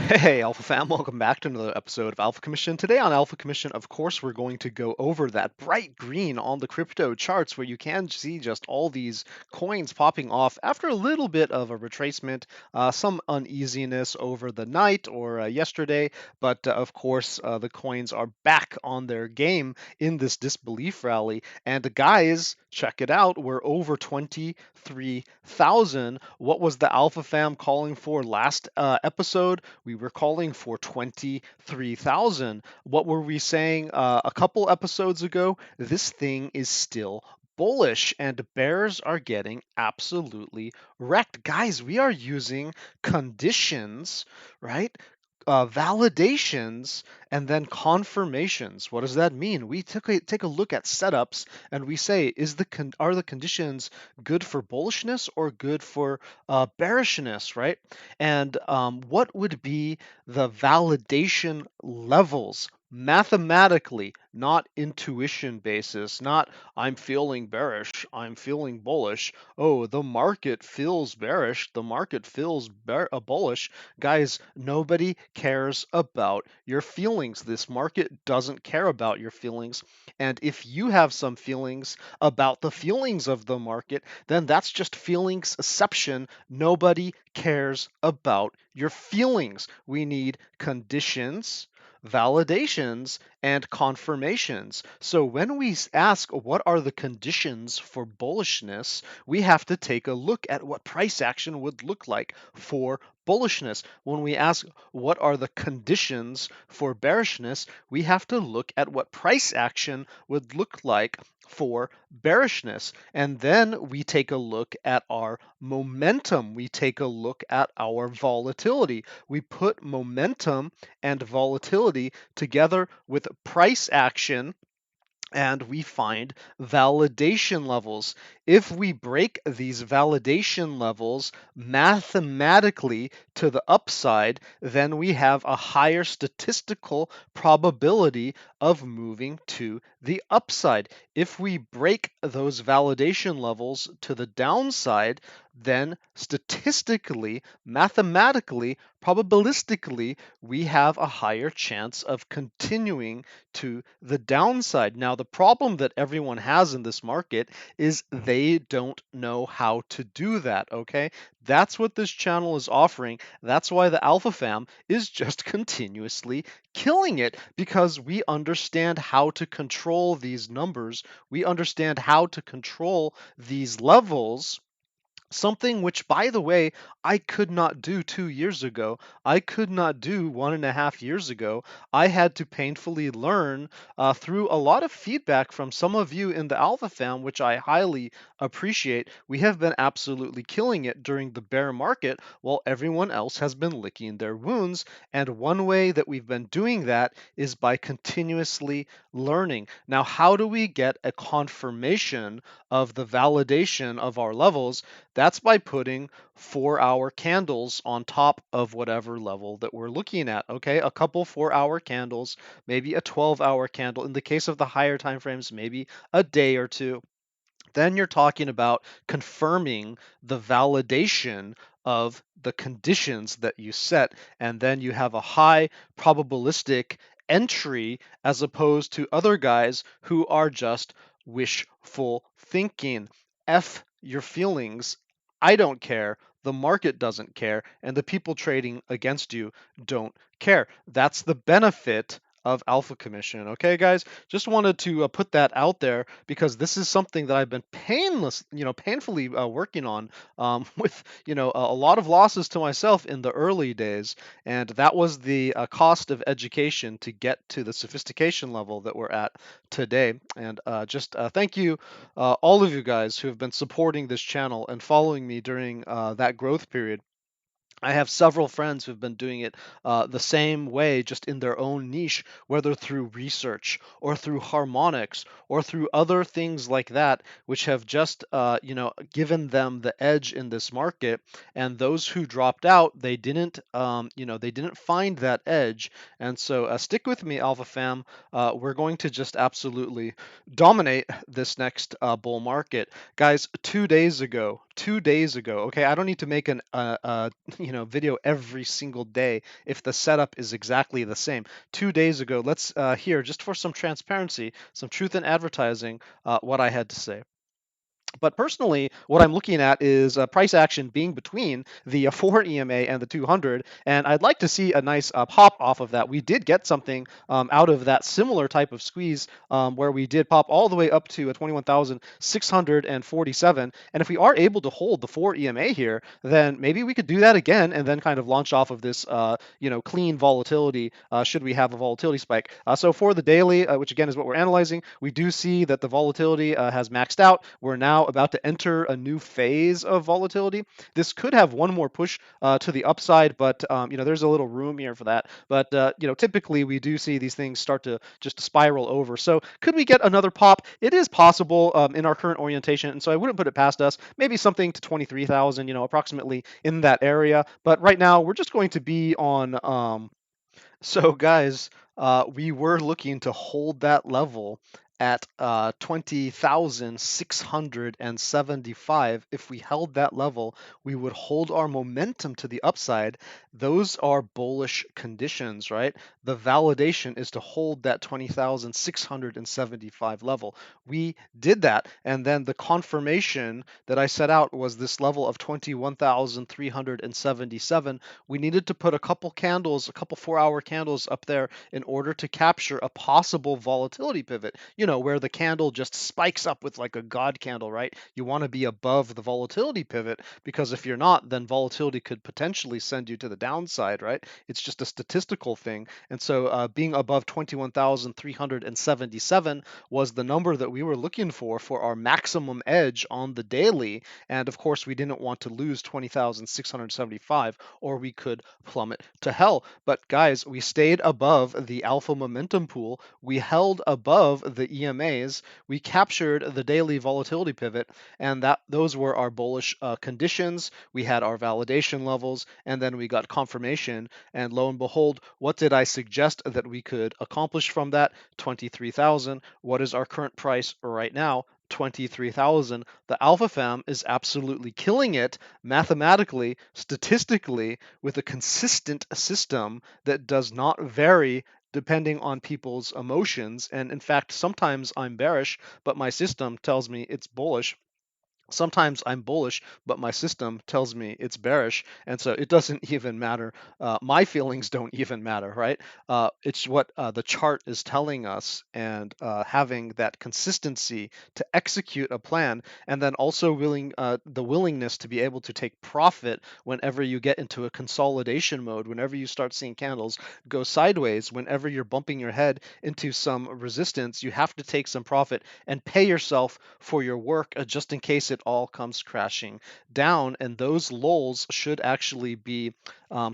Hey, Alpha fam, welcome back to another episode of Alpha Commission. Today on Alpha Commission, of course, we're going to go over that bright green on the crypto charts where you can see just all these coins popping off after a little bit of a retracement, some uneasiness over the night or yesterday, but of course, the coins are back on their game in this disbelief rally. And guys, check it out, we're over 23,000. What was the Alpha fam calling for last episode? We were calling for 23,000. What were we saying a couple episodes ago? This thing is still bullish and bears are getting absolutely wrecked. Guys, we are using conditions, right? Validations and then confirmations. What does that mean? We take a look at setups and we say, are the conditions good for bullishness or good for bearishness, right? And what would be the validation levels mathematically, not intuition basis, not I'm feeling bearish, I'm feeling bullish. Oh, the market feels bearish, the market feels bullish. Guys, nobody cares about your feelings. This market doesn't care about your feelings. And if you have some feelings about the feelings of the market, then that's just feelingsception. Nobody cares about your feelings. We need conditions, validations, and confirmations. So when we ask what are the conditions for bullishness, we have to take a look at what price action would look like for bullishness. When we ask what are the conditions for bearishness, we have to look at what price action would look like for bearishness. And then we take a look at our momentum. We take a look at our volatility. We put momentum and volatility together with price action and we find validation levels. If we break these validation levels mathematically to the upside, then we have a higher statistical probability of moving to the upside. If we break those validation levels to the downside, then statistically, mathematically, probabilistically, we have a higher chance of continuing to the downside. Now, the problem that everyone has in this market is they don't know how to do that, okay? That's what this channel is offering. That's why the Alpha Fam is just continuously killing it because we understand how to control these numbers. We understand how to control these levels. Something which, by the way, I could not do 2 years ago. I could not do 1.5 years ago. I had to painfully learn through a lot of feedback from some of you in the Alpha Fam, which I highly appreciate. We have been absolutely killing it during the bear market while everyone else has been licking their wounds. And one way that we've been doing that is by continuously learning. Now, how do we get a confirmation of the validation of our levels? That's by putting 4-hour candles on top of whatever level that we're looking at. Okay, a couple 4-hour candles, maybe a 12-hour candle. In the case of the higher time frames, maybe a day or two. Then you're talking about confirming the validation of the conditions that you set, and then you have a high probabilistic entry as opposed to other guys who are just wishful thinking. F your feelings. I don't care. The market doesn't care, and the people trading against you don't care. That's the benefit of Alpha Commission. Okay, guys, just wanted to put that out there because this is something that I've been painfully working on with a lot of losses to myself in the early days, and that was the cost of education to get to the sophistication level that we're at today. And just thank you, all of you guys who have been supporting this channel and following me during that growth period. I have several friends who've been doing it the same way, just in their own niche, whether through research or through harmonics or through other things like that, which have just, given them the edge in this market. And those who dropped out, they didn't find that edge. And so, stick with me, Alpha Fam. We're going to just absolutely dominate this next bull market, guys. 2 days ago, 2 days ago. Okay, I don't need to make an video every single day if the setup is exactly the same. 2 days ago, let's here just for some transparency, some truth in advertising, what I had to say. But personally, what I'm looking at is a price action being between the 4 EMA and the 200, and I'd like to see a nice pop off of that. We did get something out of that similar type of squeeze where we did pop all the way up to a 21,647. And if we are able to hold the 4 EMA here, then maybe we could do that again and then kind of launch off of this clean volatility should we have a volatility spike. So for the daily, which again is what we're analyzing, we do see that the volatility has maxed out. We're now about to enter a new phase of volatility. This could have one more push to the upside, but there's a little room here for that. But typically we do see these things start to just spiral over. So could we get another pop? It is possible in our current orientation, and so I wouldn't put it past us. Maybe something to 23,000, approximately in that area. But right now we're just going to be on. So, guys, we were looking to hold that level at 20,675. If we held that level, we would hold our momentum to the upside. Those are bullish conditions, right? The validation is to hold that 20,675 level. We did that, and then the confirmation that I set out was this level of 21,377. We needed to put a couple candles, a couple 4-hour candles up there in order to capture a possible volatility pivot, where the candle just spikes up with like a god candle, right? You want to be above the volatility pivot because if you're not, then volatility could potentially send you to the downside, right? It's just a statistical thing. And so being above 21,377 was the number that we were looking for our maximum edge on the daily. And of course, we didn't want to lose 20,675 or we could plummet to hell. But guys, we stayed above the alpha momentum pool. We held above the EMAs. We captured the daily volatility pivot, and those were our bullish conditions. We had our validation levels, and then we got confirmation. And lo and behold, what did I suggest that we could accomplish from that? 23,000. What is our current price right now? 23,000. The alpha fam is absolutely killing it mathematically, statistically, with a consistent system that does not vary depending on people's emotions. And in fact, sometimes I'm bearish, but my system tells me it's bullish. Sometimes I'm bullish, but my system tells me it's bearish, and so it doesn't even matter. My feelings don't even matter, right? It's what the chart is telling us, and having that consistency to execute a plan, and then also the willingness to be able to take profit whenever you get into a consolidation mode, whenever you start seeing candles go sideways, whenever you're bumping your head into some resistance, you have to take some profit and pay yourself for your work just in case it all comes crashing down. And those lulls should actually be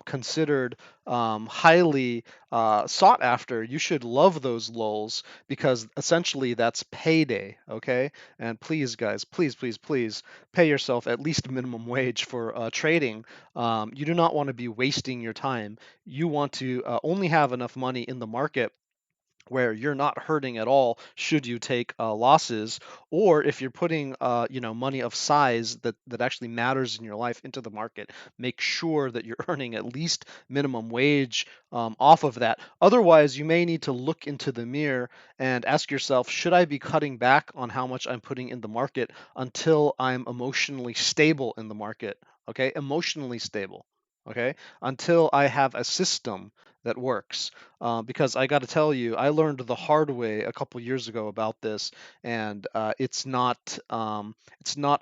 considered highly sought after. You should love those lulls because essentially that's payday, okay? And please, guys, please, please, please pay yourself at least minimum wage for trading. You do not want to be wasting your time. You want to only have enough money in the market where you're not hurting at all should you take losses, or if you're putting money of size that actually matters in your life into the market, make sure that you're earning at least minimum wage off of that. Otherwise, you may need to look into the mirror and ask yourself, should I be cutting back on how much I'm putting in the market until I'm emotionally stable in the market? Okay, emotionally stable. Okay, until I have a system that works. Because I got to tell you, I learned the hard way a couple years ago about this, and it's not a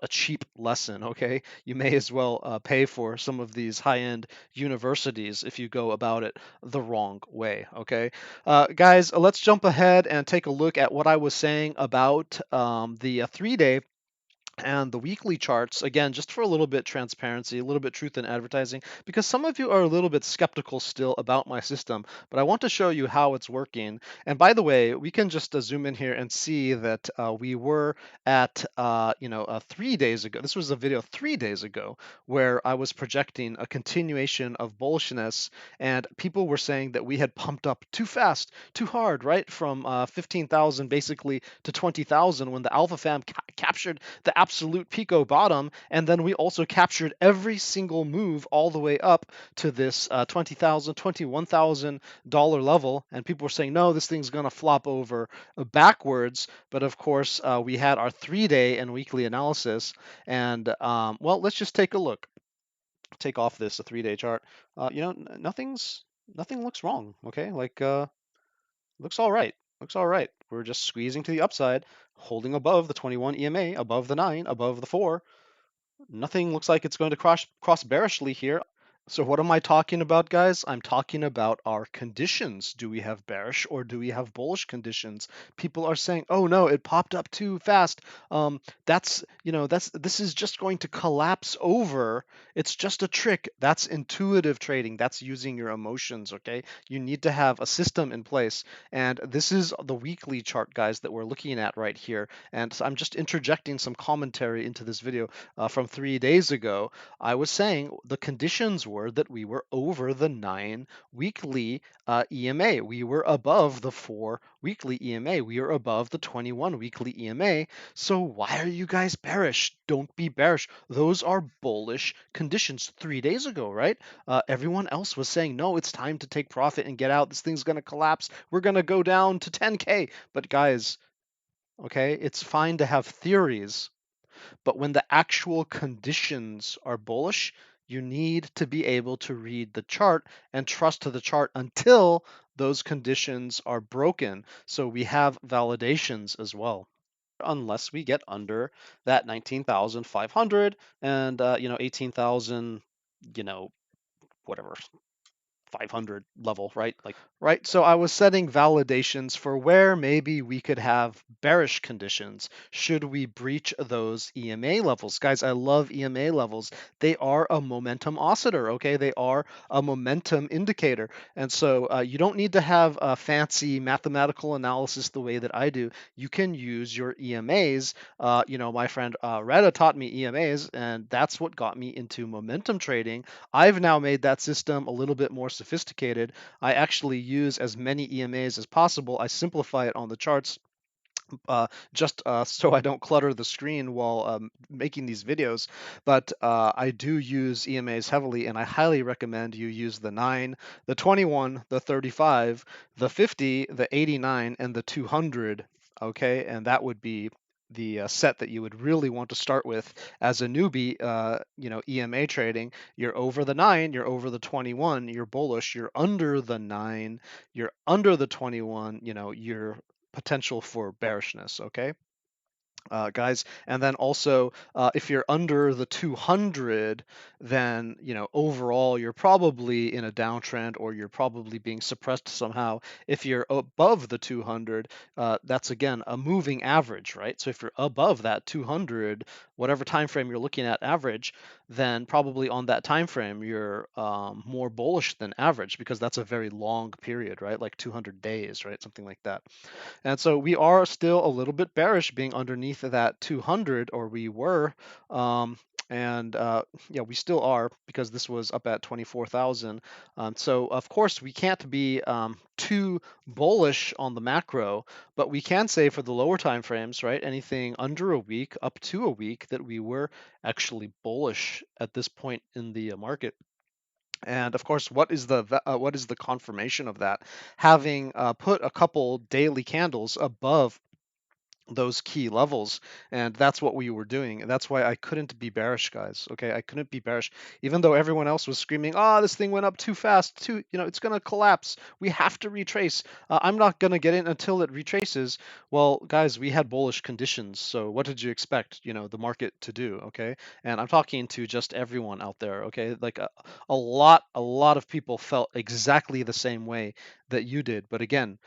cheap lesson. Okay, you may as well pay for some of these high-end universities if you go about it the wrong way. Okay, guys, let's jump ahead and take a look at what I was saying about the 3-day and the weekly charts. Again, just for a little bit transparency, a little bit truth in advertising, because some of you are a little bit skeptical still about my system, but I want to show you how it's working. And by the way, we can just zoom in here and see that we were at 3 days ago. This was a video 3 days ago where I was projecting a continuation of bullishness, and people were saying that we had pumped up too fast, too hard, right, from 15,000 basically to 20,000 when the alpha fam captured the absolute Pico bottom, and then we also captured every single move all the way up to this $20,000, $21,000 level, and people were saying, no, this thing's going to flop over backwards. But of course, we had our 3-day and weekly analysis, and well, let's just take a look. Take off this a 3-day chart. Nothing looks wrong. Okay, like looks all right. Looks all right. We're just squeezing to the upside, holding above the 21 EMA, above the 9, above the 4. Nothing looks like it's going to cross bearishly here. So what am I talking about, guys? I'm talking about our conditions. Do we have bearish or do we have bullish conditions? People are saying, "Oh no, it popped up too fast. This is just going to collapse over. It's just a trick." That's intuitive trading. That's using your emotions, okay? You need to have a system in place. And this is the weekly chart, guys, that we're looking at right here. And so I'm just interjecting some commentary into this video from 3 days ago. I was saying the conditions were that we were over the 9 weekly EMA. We were above the 4 weekly EMA. We are above the 21 weekly EMA. So why are you guys bearish? Don't be bearish. Those are bullish conditions 3 days ago, right? Everyone else was saying, no, it's time to take profit and get out. This thing's going to collapse. We're going to go down to 10K. But guys, okay, it's fine to have theories, but when the actual conditions are bullish, you need to be able to read the chart and trust to the chart until those conditions are broken. So we have validations as well. Unless we get under that 19,500 and 18,000, whatever, 500 level, right? Right. So I was setting validations for where maybe we could have bearish conditions. Should we breach those EMA levels? Guys, I love EMA levels. They are a momentum oscillator, okay? They are a momentum indicator. And so you don't need to have a fancy mathematical analysis the way that I do. You can use your EMAs. My friend Retta taught me EMAs, and that's what got me into momentum trading. I've now made that system a little bit more sophisticated. I actually use as many EMAs as possible. I simplify it on the charts just so I don't clutter the screen while making these videos. But I do use EMAs heavily, and I highly recommend you use the 9, the 21, the 35, the 50, the 89, and the 200. Okay, and that would be the set that you would really want to start with as a newbie. EMA trading. You're over the 9, you're over the 21, you're bullish. You're under the 9, you're under the 21. You're potential for bearishness, okay? Guys. And then also, if you're under the 200, then overall you're probably in a downtrend or you're probably being suppressed somehow. If you're above the 200, that's again a moving average, right? So if you're above that 200, whatever time frame you're looking at average, then probably on that time frame you're more bullish than average because that's a very long period, right? Like 200 days, right? Something like that. And so we are still a little bit bearish being underneath that 200, or we were. And yeah, we still are because this was up at 24,000. So of course we can't be too bullish on the macro, but we can say for the lower time frames, right? Anything under a week, up to a week, that we were actually bullish at this point in the market. And of course, what is the confirmation of that? Having put a couple daily candles above those key levels, and that's what we were doing, and that's why I couldn't be bearish, guys. Okay, I couldn't be bearish even though everyone else was screaming, this thing went up too fast, it's going to collapse, we have to retrace. I'm not going to get in until it retraces. Well, guys, we had bullish conditions, so what did you expect the market to do? Okay, and I'm talking to just everyone out there. Okay, like a lot of people felt exactly the same way that you did, but again,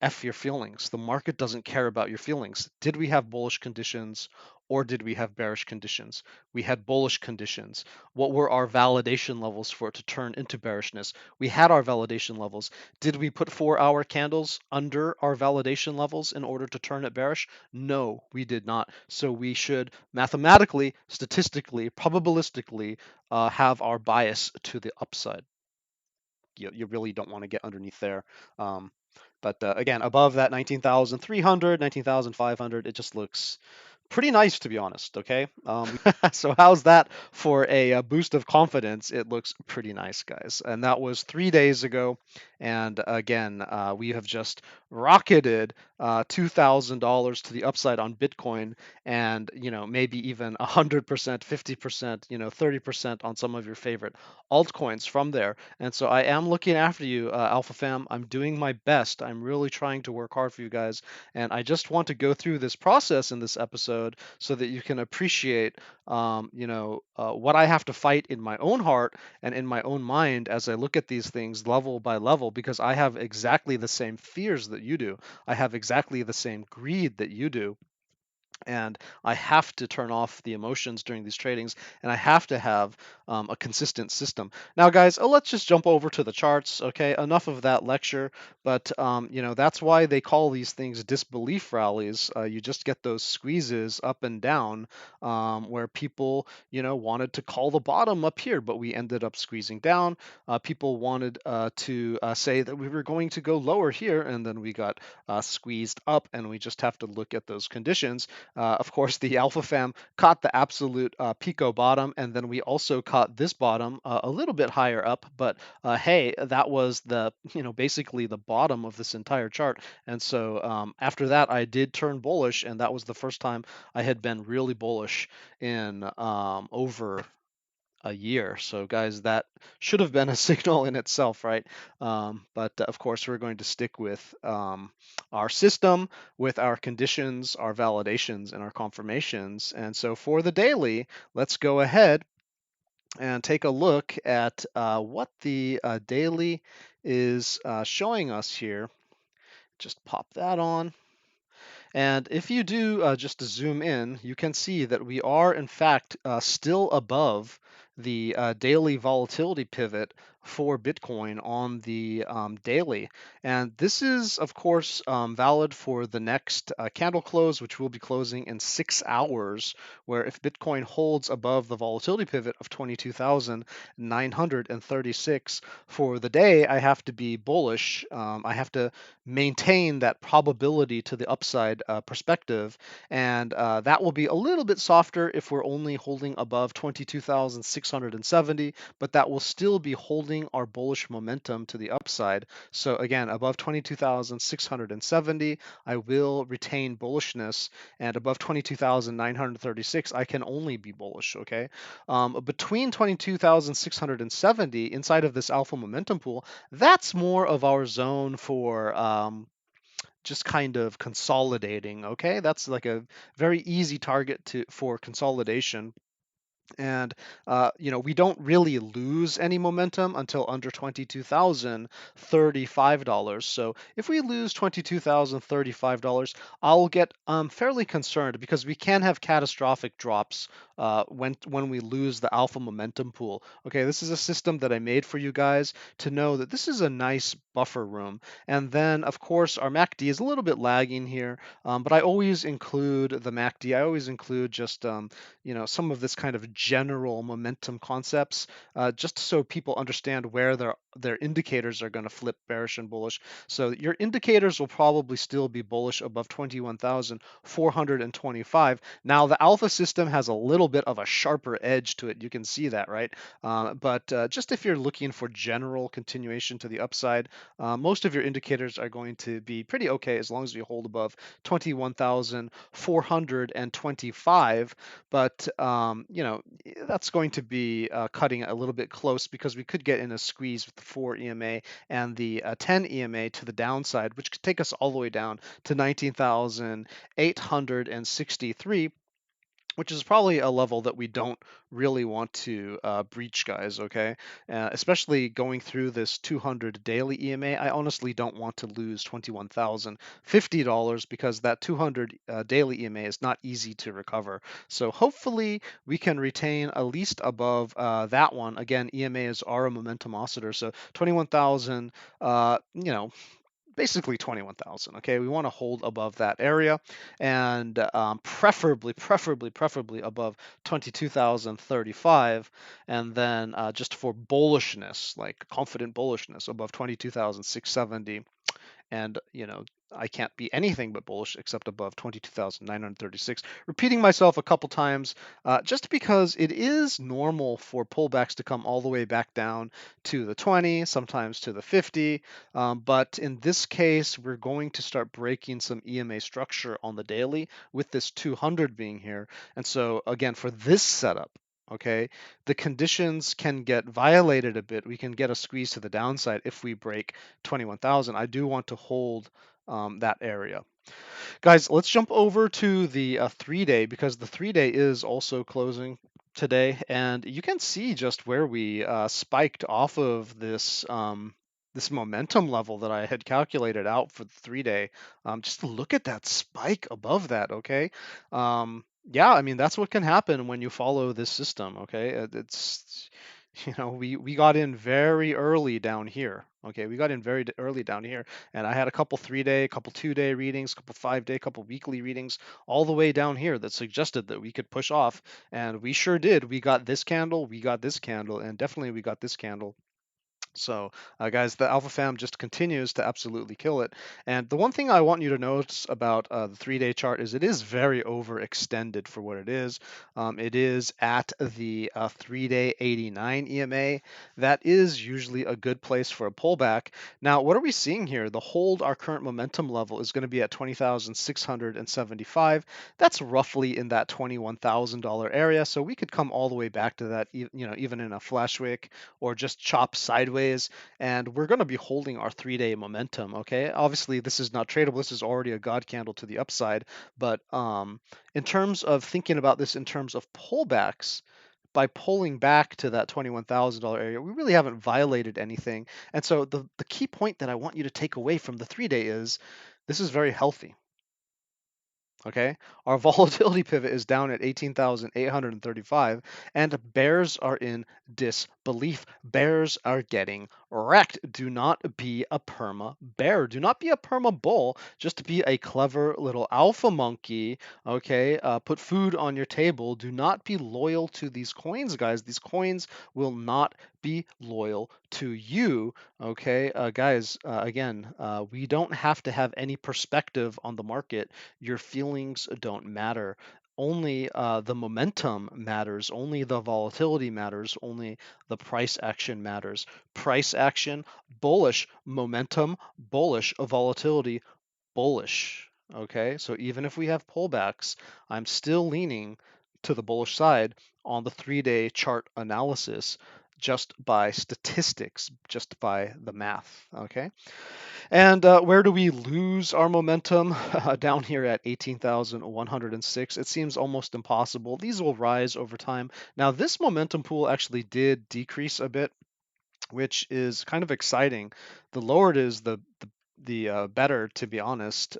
F your feelings. The market doesn't care about your feelings. Did we have bullish conditions or did we have bearish conditions? We had bullish conditions. What were our validation levels for it to turn into bearishness? We had our validation levels. Did we put 4-hour candles under our validation levels in order to turn it bearish? No, we did not. So we should mathematically, statistically, probabilistically have our bias to the upside. You really don't want to get underneath there. But again, above that 19,300, 19,500, it just looks pretty nice, to be honest. Okay, so how's that for a boost of confidence? It looks pretty nice, guys. And that was 3 days ago. And again, we have just rocketed $2,000 to the upside on Bitcoin, and maybe even 100%, 50%, 30% on some of your favorite altcoins from there. And so I am looking after you, Alpha Fam. I'm doing my best. I'm really trying to work hard for you guys, and I just want to go through this process in this episode so that you can appreciate, what I have to fight in my own heart and in my own mind as I look at these things level by level, because I have exactly the same fears that you do. I have exactly the same greed that you do, and I have to turn off the emotions during these tradings, and I have to have a consistent system. Now, guys, let's just jump over to the charts. Okay, enough of that lecture. But that's why they call these things disbelief rallies. You just get those squeezes up and down, where people wanted to call the bottom up here, but we ended up squeezing down. People wanted to say that we were going to go lower here, and then we got squeezed up, and we just have to look at those conditions. Of course, the Alpha Fam caught the absolute Pico bottom, and then we also caught this bottom a little bit higher up. But hey, that was the basically the bottom of this entire chart. And so after that, I did turn bullish, and that was the first time I had been really bullish in over a year. So, guys, that should have been a signal in itself, right? But of course, we're going to stick with our system, with our conditions, our validations, and our confirmations. And so, for the daily, let's go ahead and take a look at what the daily is showing us here. Just pop that on. And if you do just to zoom in, you can see that we are in fact still above the daily volatility pivot for Bitcoin on the daily. And this is, of course, valid for the next candle close, which will be closing in 6 hours, where if Bitcoin holds above the volatility pivot of 22,936 for the day, I have to be bullish. I have to maintain that probability to the upside perspective. And that will be a little bit softer if we're only holding above 22,670, but that will still be holding our bullish momentum to the upside. So again, above 22,670, I will retain bullishness, and above 22,936, I can only be bullish, okay? Between 22,670, inside of this alpha momentum pool, that's more of our zone for just kind of consolidating. Okay, that's like a very easy target for consolidation. And we don't really lose any momentum until under $22,035. So if we lose $22,035, I'll get fairly concerned, because we can have catastrophic drops when we lose the alpha momentum pool. Okay, this is a system that I made for you guys to know that this is a nice buffer room. And then, of course, our MACD is a little bit lagging here, but I always include the MACD. I always include just some of this kind of general momentum concepts, just so people understand where their indicators are going to flip bearish and bullish. So your indicators will probably still be bullish above 21,425. Now the alpha system has a little bit of a sharper edge to it. You can see that, right? But just if you're looking for general continuation to the upside, most of your indicators are going to be pretty okay as long as you hold above 21,425. But that's going to be cutting it a little bit close, because we could get in a squeeze with the 4 EMA and the 10 EMA to the downside, which could take us all the way down to 19,863, which is probably a level that we don't really want to breach, guys, okay? Especially going through this 200 daily EMA, I honestly don't want to lose $21,050, because that 200 daily EMA is not easy to recover. So hopefully we can retain at least above that one. Again, EMAs are a momentum oscillator, so 21,000, basically 21,000. Okay, we want to hold above that area, and preferably above 22,035, and then just for bullishness, like confident bullishness, above 22,670, and I can't be anything but bullish except above 22,936. Repeating myself a couple times, just because it is normal for pullbacks to come all the way back down to the 20, sometimes to the 50. But in this case, we're going to start breaking some EMA structure on the daily with this 200 being here. And so again, for this setup, okay, the conditions can get violated a bit. We can get a squeeze to the downside if we break 21,000. I do want to hold that area. Guys, let's jump over to the 3-day, because the 3-day is also closing today, and you can see just where we spiked off of this momentum level that I had calculated out for the 3-day. Just look at that spike above that, okay? Yeah, I mean, that's what can happen when you follow this system, okay? It's we got in very early down here. Okay, we got in very early down here, and I had a couple 3-day, couple 2-day readings, couple 5-day, couple weekly readings, all the way down here that suggested that we could push off, and we sure did. We got this candle, we got this candle, and definitely we got this candle. So, guys, the Alpha Fam just continues to absolutely kill it. And the one thing I want you to notice about the 3-day chart is it is very overextended for what it is. It is at the 3-day 89 EMA. That is usually a good place for a pullback. Now, what are we seeing here? The hold, our current momentum level, is going to be at 20,675. That's roughly in that $21,000 area. So we could come all the way back to that, even in a flash wick or just chop sideways, and we're going to be holding our 3-day momentum. Okay, obviously this is not tradable. This is already a god candle to the upside, but in terms of thinking about this in terms of pullbacks, by pulling back to that $21,000 area, we really haven't violated anything. And so the key point that I want you to take away from the 3-day is this is very healthy. Okay, our volatility pivot is down at 18,835, and bears are in disbelief. Bears are getting wrecked. Do not be a perma bear. Do not be a perma bull. Just be a clever little alpha monkey. Okay, put food on your table. Do not be loyal to these coins, guys. These coins will not be loyal to you. Okay, guys, again, we don't have to have any perspective on the market. Your feelings don't matter. Only the momentum matters. Only the volatility matters. Only the price action matters. Price action, bullish. Momentum, bullish. Volatility, bullish. Okay, so even if we have pullbacks, I'm still leaning to the bullish side on the 3-day chart analysis, just by statistics, just by the math. Okay. And where do we lose our momentum? Down here at 18,106. It seems almost impossible. These will rise over time. Now, this momentum pool actually did decrease a bit, which is kind of exciting. The lower it is, the better, to be honest.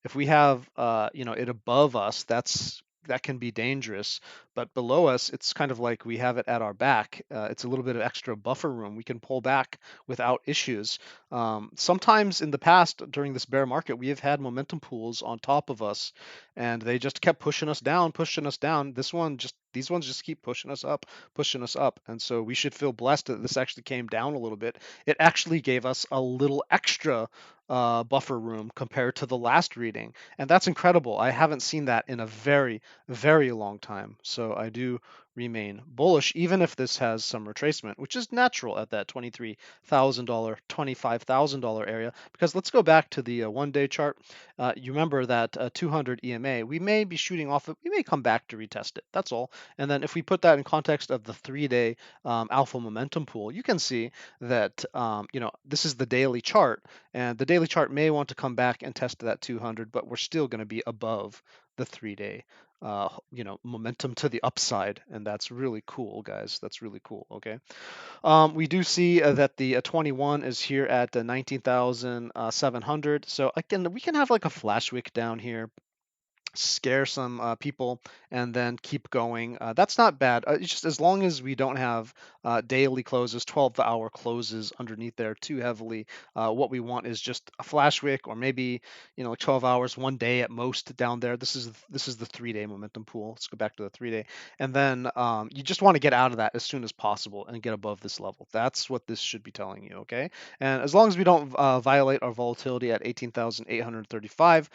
If we have it above us, that can be dangerous, but below us, it's kind of like we have it at our back. It's a little bit of extra buffer room. We can pull back without issues. Sometimes in the past, during this bear market, we have had momentum pools on top of us, and they just kept pushing us down, pushing us down. These ones just keep pushing us up, and so we should feel blessed that this actually came down a little bit. It actually gave us a little extra buffer room compared to the last reading, and that's incredible. I haven't seen that in a very, very long time. So I do remain bullish, even if this has some retracement, which is natural at that $23,000, $25,000 area. Because let's go back to the 1-day chart. You remember that 200 EMA, we may be shooting off it. We may come back to retest it. That's all. And then if we put that in context of the 3-day alpha momentum pool, you can see that this is the daily chart, and the daily chart may want to come back and test that 200, but we're still going to be above the 3-day momentum to the upside, and that's really cool, guys. That's really cool. Okay, we do see that the 21 is here at 19,700. So again, we can have like a flash wick down here. scare some people, and then keep going. That's not bad. It's just as long as we don't have daily closes, 12-hour closes underneath there too heavily. What we want is just a flash wick, or maybe 12 hours, 1 day at most down there. This is the 3-day momentum pool. Let's go back to the 3-day, and then you just want to get out of that as soon as possible and get above this level. That's what this should be telling you, okay? And as long as we don't violate our volatility at 18,835.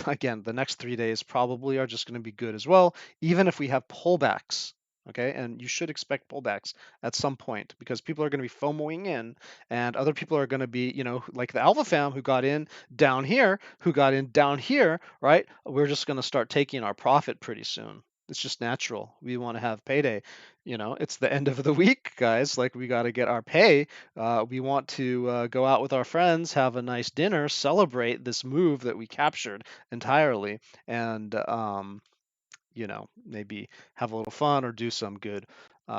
Again, the next 3 days probably are just going to be good as well, even if we have pullbacks. Okay, and you should expect pullbacks at some point because people are going to be FOMOing in, and other people are going to be, like the Alpha fam who got in down here, right? We're just going to start taking our profit pretty soon. It's just natural. We want to have payday. It's the end of the week, guys. Like, we got to get our pay. We want to go out with our friends, have a nice dinner, celebrate this move that we captured entirely, and maybe have a little fun or do some good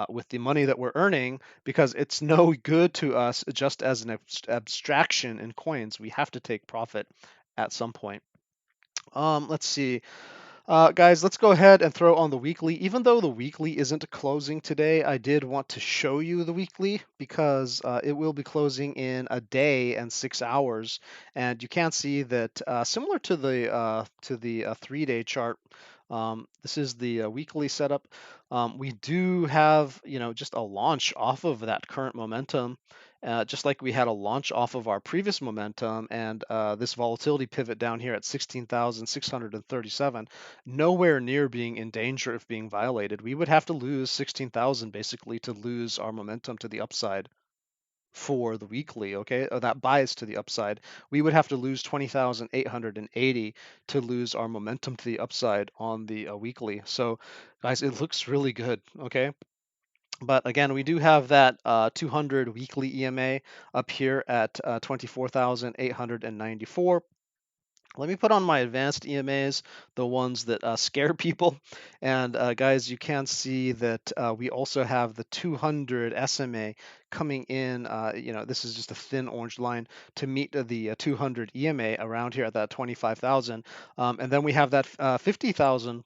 with the money that we're earning, because it's no good to us just as an abstraction in coins. We have to take profit at some point. Let's see. Guys, let's go ahead and throw on the weekly. Even though the weekly isn't closing today, I did want to show you the weekly because it will be closing in a day and 6 hours, and you can see that similar to the 3-day chart. This is the weekly setup. We do have just a launch off of that current momentum. Just like we had a launch off of our previous momentum, and this volatility pivot down here at 16,637, nowhere near being in danger of being violated. We would have to lose 16,000 basically to lose our momentum to the upside for the weekly, okay? Or that bias to the upside. We would have to lose 20,880 to lose our momentum to the upside on the weekly. So, guys, it looks really good, okay? But again, we do have that 200 weekly EMA up here at 24,894. Let me put on my advanced EMAs, the ones that scare people. And guys, you can see that we also have the 200 SMA coming in. This is just a thin orange line to meet the 200 EMA around here at that 25,000. And then we have that 50,000.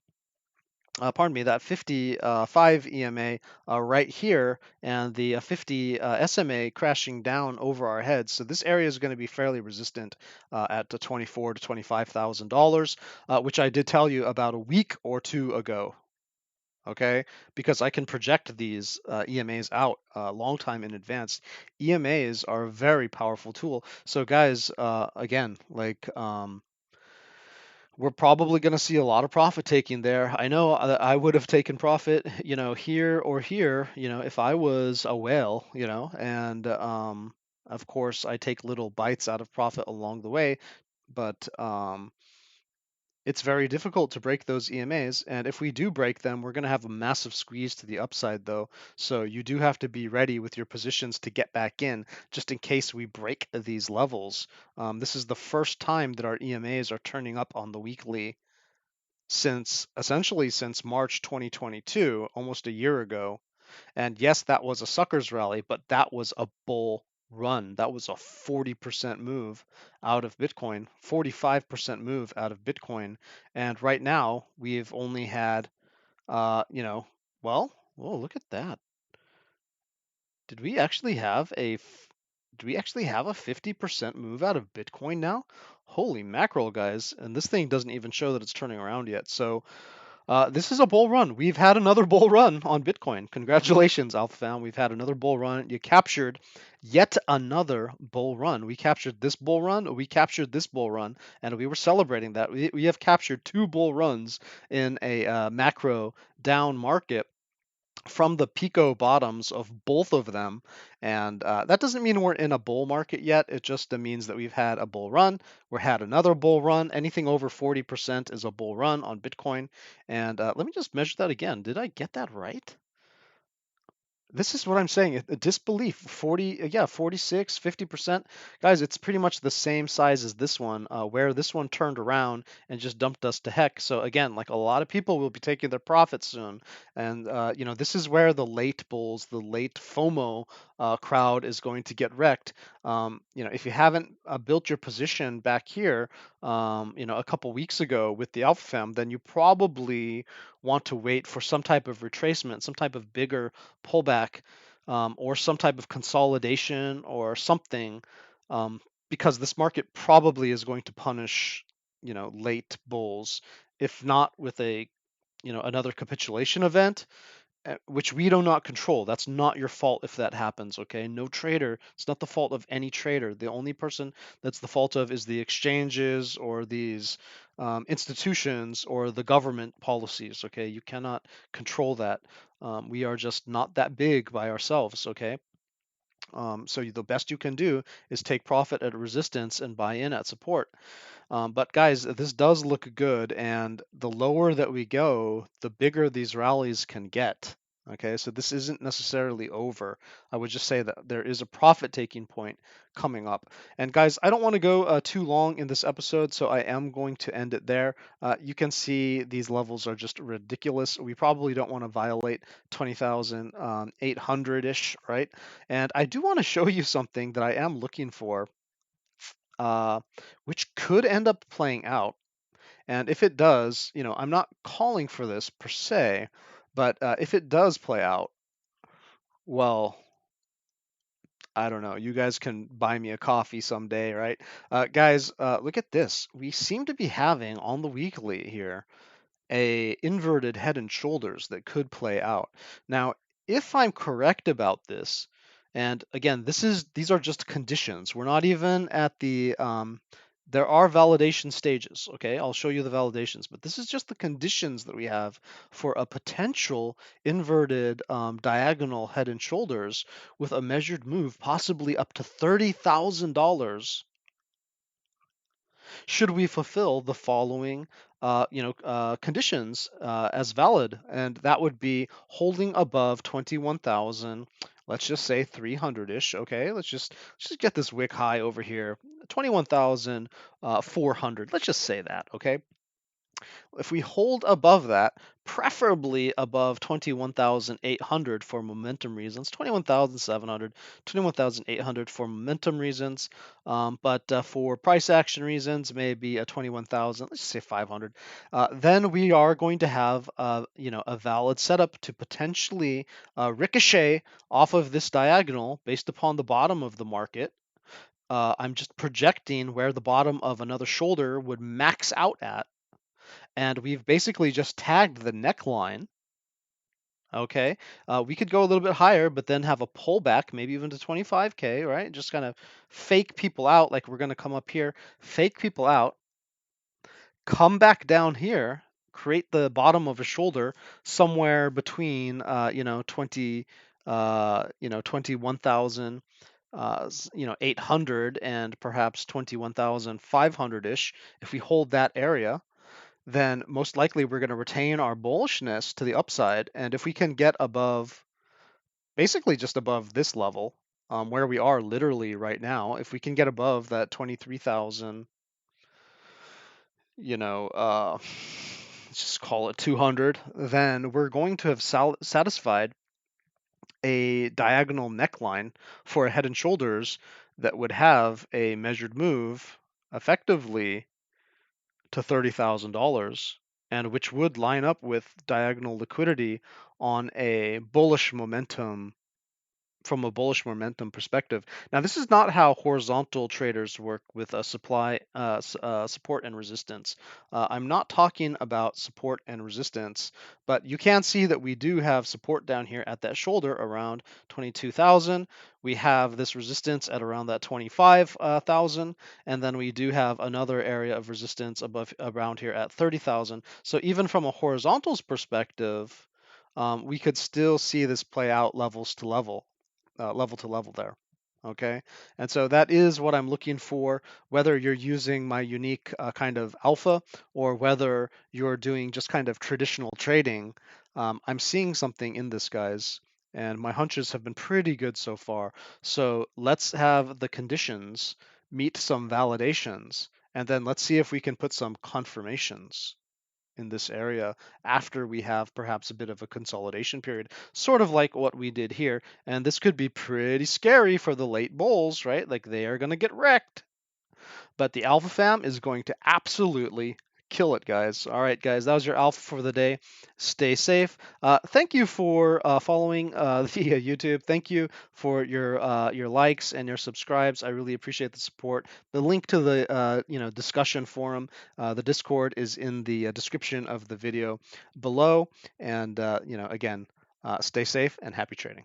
Pardon me, that 55 EMA right here, and the 50 SMA crashing down over our heads. So this area is going to be fairly resistant at the $24,000 to $25,000, which I did tell you about a week or two ago. Okay, because I can project these EMAs out a long time in advance. EMAs are a very powerful tool. So guys, again, like we're probably going to see a lot of profit taking there. I know I would have taken profit, here or here, if I was a whale, and of course I take little bites out of profit along the way, but it's very difficult to break those EMAs. And if we do break them, we're going to have a massive squeeze to the upside, though. So you do have to be ready with your positions to get back in, just in case we break these levels. This is the first time that our EMAs are turning up on the weekly since March 2022, almost a year ago. And yes, that was a suckers rally, but that was a bull run. That was a 40% move out of Bitcoin, 45% move out of Bitcoin. And right now, we've only had, well, whoa, look at that. Did we actually have a do we actually have a 50% move out of Bitcoin now? Holy mackerel, guys. And this thing doesn't even show that it's turning around yet. So this is a bull run. We've had another bull run on Bitcoin. Congratulations, Alpha Fam. We've had another bull run. You captured yet another bull run. We captured this bull run. We captured this bull run, and we were celebrating that. We have captured two bull runs in a macro down market from the Pico bottoms of both of them. And that doesn't mean we're in a bull market yet. It just means that we've had a bull run. We had another bull run. Anything over 40% is a bull run on Bitcoin. And let me just measure that again. Did I get that right? This is what I'm saying. A disbelief, 40, yeah, 46, 50%. Guys, it's pretty much the same size as this one, where this one turned around and just dumped us to heck. So again, like a lot of people will be taking their profits soon. And, this is where the late bulls, the late FOMO crowd is going to get wrecked. If you haven't built your position back here, a couple weeks ago with the Alpha Fam, then you probably want to wait for some type of retracement, some type of bigger pullback, or some type of consolidation or something, um, because this market probably is going to punish, late bulls, if not with a, another capitulation event, which we do not control. That's not your fault if that happens, okay? No trader, it's not the fault of any trader. The only person that's the fault of is the exchanges or these institutions or the government policies, okay? You cannot control that. We are just not that big by ourselves, okay? So the best you can do is take profit at resistance and buy in at support. But guys, this does look good, and the lower that we go, the bigger these rallies can get. Okay, so this isn't necessarily over. I would just say that there is a profit taking point coming up. And guys, I don't want to go too long in this episode, so I am going to end it there. You can see these levels are just ridiculous. We probably don't want to violate 20,800-ish, right? And I do want to show you something that I am looking for, uh, which could end up playing out. And if it does, I'm not calling for this per se, but if it does play out, well, I don't know. You guys can buy me a coffee someday, right? Guys, look at this. We seem to be having on the weekly here a inverted head and shoulders that could play out. Now, if I'm correct about this, and again, these are just conditions. We're not even at the there are validation stages, okay? I'll show you the validations, but this is just the conditions that we have for a potential inverted diagonal head and shoulders with a measured move, possibly up to $30,000, should we fulfill the following conditions as valid, and that would be holding above 21,000, let's just say 300-ish. Okay, let's just get this wick high over here, 21,400, let's just say that. Okay, if we hold above that, preferably above 21,800 for momentum reasons, 21,700, 21,800 for momentum reasons, but for price action reasons, maybe a 21,000, let's say 500. Then we are going to have a valid setup to potentially ricochet off of this diagonal based upon the bottom of the market. I'm just projecting where the bottom of another shoulder would max out at, and we've basically just tagged the neckline. Okay, we could go a little bit higher, but then have a pullback, maybe even to 25K, right? Just kind of fake people out, like we're going to come up here, fake people out, come back down here, create the bottom of a shoulder somewhere between, 21,000, 800 and perhaps 21,500-ish. If we hold that area, then most likely we're going to retain our bullishness to the upside. And if we can get above, basically just above this level, where we are literally right now, if we can get above that 23,000, let's just call it 200, then we're going to have satisfied a diagonal neckline for a head and shoulders that would have a measured move effectively to $30,000, and which would line up with diagonal liquidity on a bullish momentum, from a bullish momentum perspective. Now, this is not how horizontal traders work with a support and resistance. I'm not talking about support and resistance, but you can see that we do have support down here at that shoulder around 22,000. We have this resistance at around that 25,000, and then we do have another area of resistance above around here at 30,000. So even from a horizontal's perspective, we could still see this play out level to level there. Okay, and so that is what I'm looking for, whether you're using my unique kind of alpha or whether you're doing just kind of traditional trading. I'm seeing something in this, guys, and my hunches have been pretty good so far. So let's have the conditions meet some validations, and then let's see if we can put some confirmations in this area after we have perhaps a bit of a consolidation period, sort of like what we did here. And this could be pretty scary for the late bulls, right? Like they are going to get wrecked. But the alpha fam is going to absolutely kill it, guys. All right, guys, that was your alpha for the day. Stay safe. Thank you for following the YouTube. Thank you for your likes and your subscribes. I really appreciate the support. The link to the discussion forum, the Discord, is in the description of the video below. And again, stay safe and happy trading.